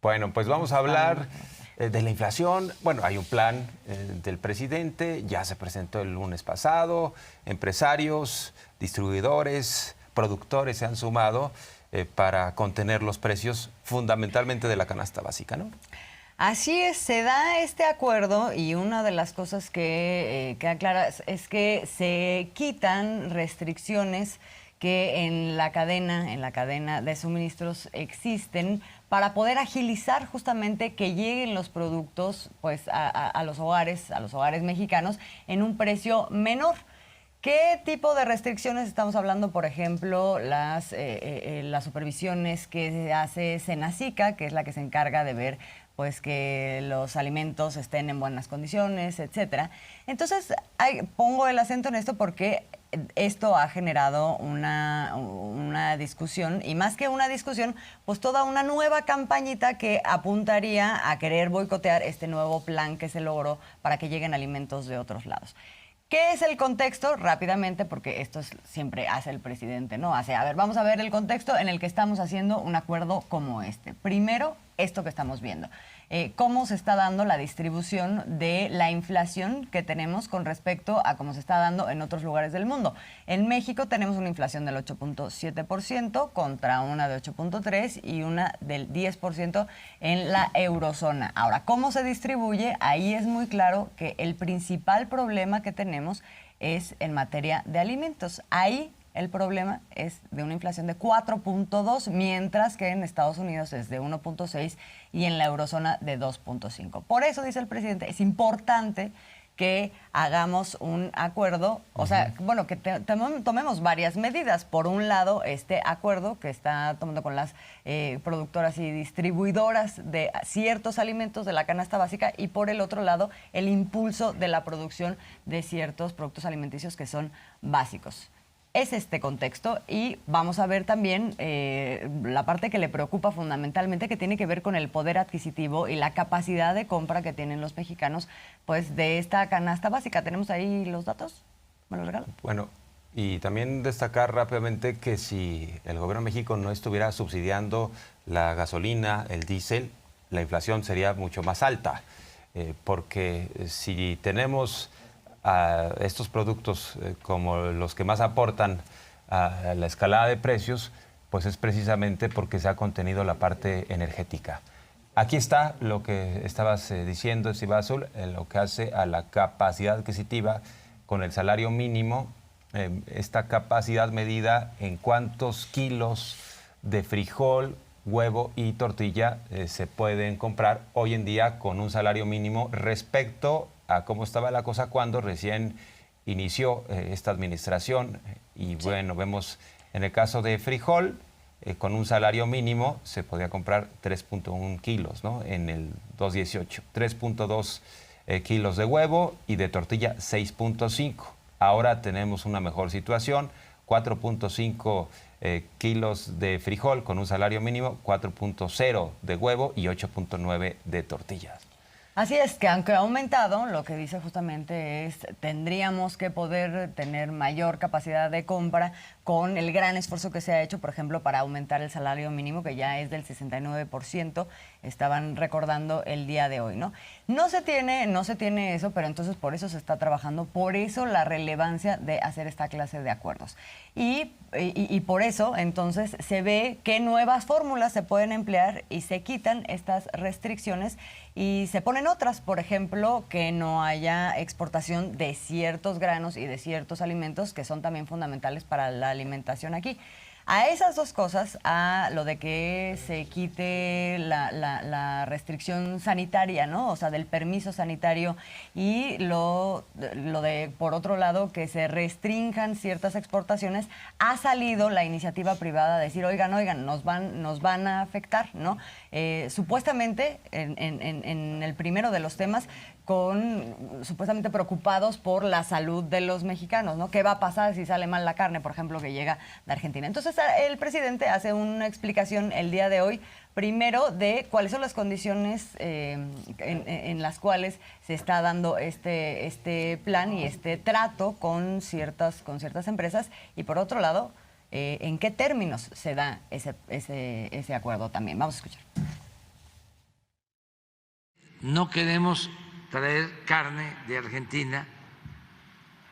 Bueno, pues vamos a hablar de la inflación. Bueno, hay un plan del presidente, ya se presentó el lunes pasado. Empresarios, distribuidores, productores se han sumado para contener los precios fundamentalmente de la canasta básica, ¿no? Así es, se da este acuerdo y una de las cosas que queda clara es que se quitan restricciones que en la cadena de suministros existen para poder agilizar justamente que lleguen los productos pues a los hogares mexicanos en un precio menor. ¿Qué tipo de restricciones estamos hablando? Por ejemplo, las supervisiones que hace Senacica, que es la que se encarga de ver pues que los alimentos estén en buenas condiciones, etcétera. Entonces, pongo el acento en esto porque esto ha generado una discusión, y más que una discusión, pues toda una nueva campañita que apuntaría a querer boicotear este nuevo plan que se logró para que lleguen alimentos de otros lados. ¿Qué es el contexto? Rápidamente, porque esto siempre hace el presidente, ¿no? A ver, vamos a ver el contexto en el que estamos haciendo un acuerdo como este. Primero, esto que estamos viendo. Cómo se está dando la distribución de la inflación que tenemos con respecto a cómo se está dando en otros lugares del mundo. En México tenemos una inflación del 8.7% contra una de 8.3% y una del 10% en la eurozona. Ahora, ¿cómo se distribuye? Ahí es muy claro que el principal problema que tenemos es en materia de alimentos. Ahí el problema es de una inflación de 4.2, mientras que en Estados Unidos es de 1.6 y en la eurozona de 2.5. Por eso, dice el presidente, es importante que hagamos un acuerdo, o sea, bueno, que tomemos varias medidas. Por un lado, este acuerdo que está tomando con las productoras y distribuidoras de ciertos alimentos de la canasta básica, y por el otro lado, el impulso de la producción de ciertos productos alimenticios que son básicos. Es este contexto, y vamos a ver también la parte que le preocupa fundamentalmente, que tiene que ver con el poder adquisitivo y la capacidad de compra que tienen los mexicanos pues de esta canasta básica. ¿Tenemos ahí los datos? ¿Me los regalo? Bueno, y también destacar rápidamente que si el gobierno de México no estuviera subsidiando la gasolina, el diésel, la inflación sería mucho más alta, porque si tenemos a estos productos como los que más aportan a la escalada de precios, pues es precisamente porque se ha contenido la parte energética. Aquí está lo que estabas diciendo, Steve Azul, en lo que hace a la capacidad adquisitiva con el salario mínimo, esta capacidad medida en cuántos kilos de frijol, huevo y tortilla se pueden comprar hoy en día con un salario mínimo respecto a cómo estaba la cosa cuando recién inició esta administración. Y bueno, vemos en el caso de frijol, con un salario mínimo se podía comprar 3.1 kilos, ¿no? En el 2018, 3.2 kilos de huevo y de tortilla 6.5. Ahora tenemos una mejor situación, 4.5 kilos de frijol con un salario mínimo, 4.0 de huevo y 8.9 de tortillas. Así es, que aunque ha aumentado, lo que dice justamente es tendríamos que poder tener mayor capacidad de compra con el gran esfuerzo que se ha hecho, por ejemplo, para aumentar el salario mínimo, que ya es del 69%, estaban recordando el día de hoy, ¿no? No se tiene eso, pero entonces por eso se está trabajando, por eso la relevancia de hacer esta clase de acuerdos. Y por eso, entonces, se ve qué nuevas fórmulas se pueden emplear y se quitan estas restricciones y se ponen otras, por ejemplo, que no haya exportación de ciertos granos y de ciertos alimentos que son también fundamentales para la alimentación aquí. A esas dos cosas, a lo de que se quite la restricción sanitaria, ¿no? O sea, del permiso sanitario, y lo de, por otro lado, que se restrinjan ciertas exportaciones, ha salido la iniciativa privada a decir, oigan, nos van a afectar, ¿no? Supuestamente, en el primero de los temas, supuestamente preocupados por la salud de los mexicanos, ¿no? ¿Qué va a pasar si sale mal la carne, por ejemplo, que llega de Argentina? Entonces, el presidente hace una explicación el día de hoy, primero, de cuáles son las condiciones en las cuales se está dando este plan y este trato con ciertas empresas, y por otro lado, en qué términos se da ese acuerdo también. Vamos a escuchar. no queremos traer carne de Argentina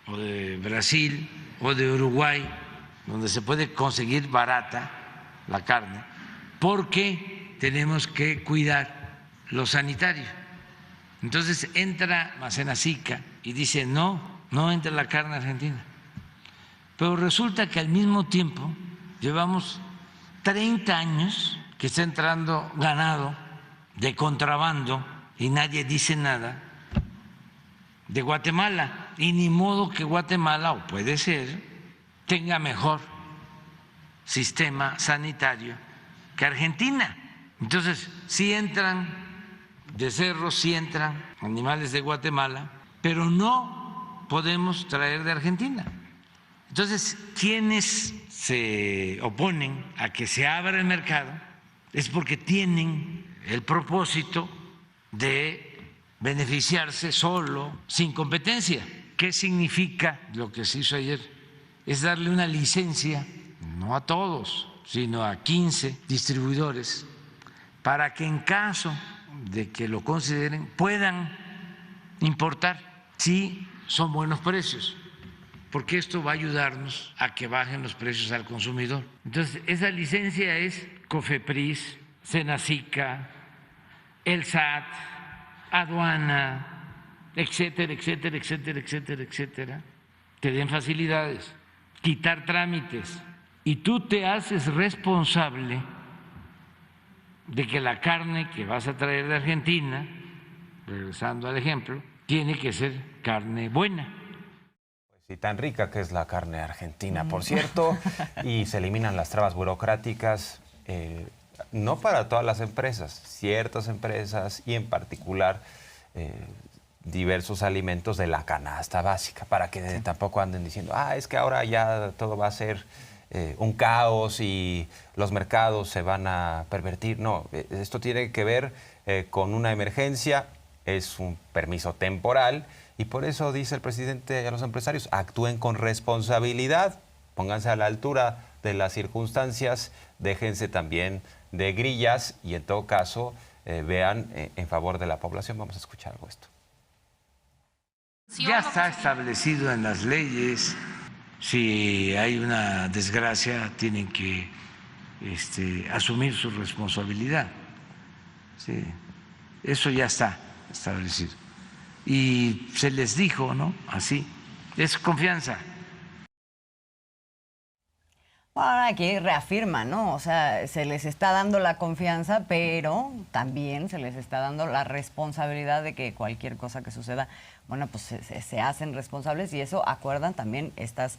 o de Brasil o de Uruguay, donde se puede conseguir barata la carne, porque tenemos que cuidar lo sanitario. Entonces entra Macenacica y dice, no entra la carne argentina. Pero resulta que al mismo tiempo llevamos 30 años que está entrando ganado de contrabando y nadie dice nada de Guatemala. Y ni modo que Guatemala, o puede ser, tenga mejor sistema sanitario que Argentina. Entonces, sí entran becerros, sí entran animales de Guatemala, pero no podemos traer de Argentina. Entonces, quienes se oponen a que se abra el mercado es porque tienen el propósito de beneficiarse solo, sin competencia. ¿Qué significa lo que se hizo ayer? Es darle una licencia, no a todos, sino a 15 distribuidores, para que en caso de que lo consideren puedan importar si son buenos precios, porque esto va a ayudarnos a que bajen los precios al consumidor. Entonces, esa licencia es COFEPRIS, Senacica, el SAT, aduana, etcétera, etcétera, etcétera, etcétera, etcétera. Te den facilidades, quitar trámites, y tú te haces responsable de que la carne que vas a traer de Argentina, regresando al ejemplo, tiene que ser carne buena. Y tan rica que es la carne argentina, por cierto, y se eliminan las trabas burocráticas, no para todas las empresas, ciertas empresas y en particular diversos alimentos de la canasta básica, para que tampoco anden diciendo, es que ahora ya todo va a ser un caos y los mercados se van a pervertir. No, esto tiene que ver con una emergencia, es un permiso temporal. Y por eso dice el presidente a los empresarios, actúen con responsabilidad, pónganse a la altura de las circunstancias, déjense también de grillas y en todo caso vean en favor de la población. Vamos a escuchar algo de esto. Ya está establecido en las leyes, si hay una desgracia tienen que asumir su responsabilidad. Sí, eso ya está establecido. Y se les dijo, ¿no? Así, es confianza. Ahora aquí reafirma, ¿no? O sea, se les está dando la confianza, pero también se les está dando la responsabilidad de que cualquier cosa que suceda, bueno, pues se hacen responsables y eso acuerdan también estas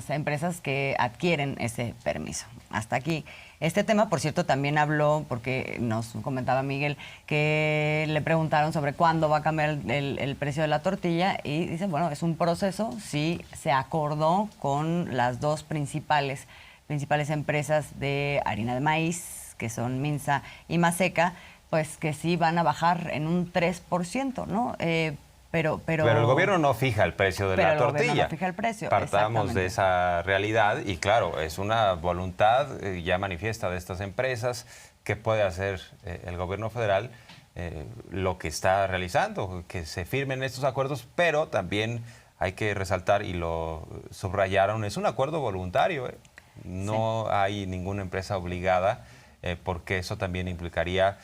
empresas que adquieren ese permiso. Hasta aquí. Este tema, por cierto, también habló, porque nos comentaba Miguel, que le preguntaron sobre cuándo va a cambiar el precio de la tortilla y dice, bueno, es un proceso, sí se acordó con las dos principales empresas de harina de maíz, que son Minsa y Maseca, pues que sí van a bajar en un 3%, ¿no? Pero el gobierno no fija el precio de la tortilla. El gobierno no fija el precio. Partamos de esa realidad y claro, es una voluntad ya manifiesta de estas empresas que puede hacer el gobierno federal lo que está realizando, que se firmen estos acuerdos, pero también hay que resaltar, y lo subrayaron, es un acuerdo voluntario. No hay ninguna empresa obligada, porque eso también implicaría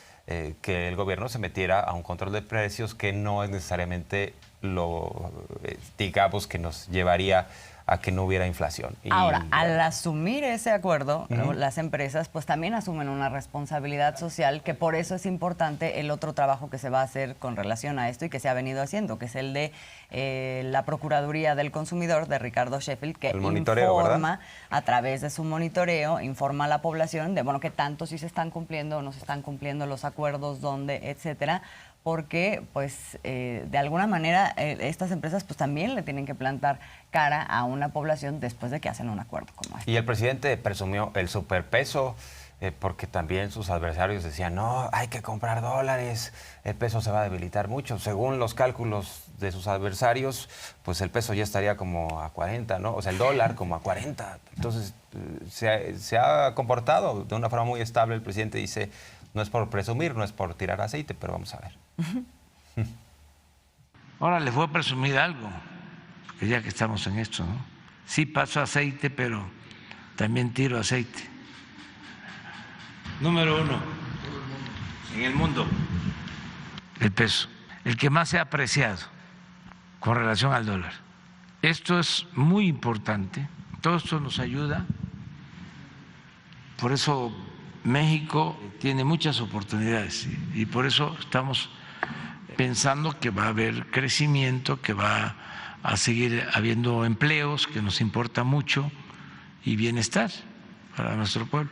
que el gobierno se metiera a un control de precios que no es necesariamente digamos, que nos llevaría a que no hubiera inflación. Ahora, al asumir ese acuerdo, las empresas pues también asumen una responsabilidad social, que por eso es importante el otro trabajo que se va a hacer con relación a esto y que se ha venido haciendo, que es el de la Procuraduría del Consumidor de Ricardo Sheffield, que informa, ¿verdad?, a través de su monitoreo, informa a la población de, bueno, qué tanto sí se están cumpliendo o no se están cumpliendo los acuerdos, dónde, etcétera, porque pues de alguna manera estas empresas pues también le tienen que plantar cara a una población después de que hacen un acuerdo como este. Y el presidente presumió el superpeso, porque también sus adversarios decían, no, hay que comprar dólares, el peso se va a debilitar mucho. Según los cálculos de sus adversarios, pues el peso ya estaría como a 40, ¿no? O sea, el dólar como a 40. Entonces, se ha comportado de una forma muy estable. El presidente dice, No es por presumir, no es por tirar aceite, pero vamos a ver. Ahora les voy a presumir algo, ya que estamos en esto, ¿no? Sí paso aceite, pero también tiro aceite. Número 1 en el mundo, el peso, el que más se ha apreciado con relación al dólar. Esto es muy importante, todo esto nos ayuda, por eso México tiene muchas oportunidades y por eso estamos pensando que va a haber crecimiento, que va a seguir habiendo empleos, que nos importa mucho, y bienestar para nuestro pueblo.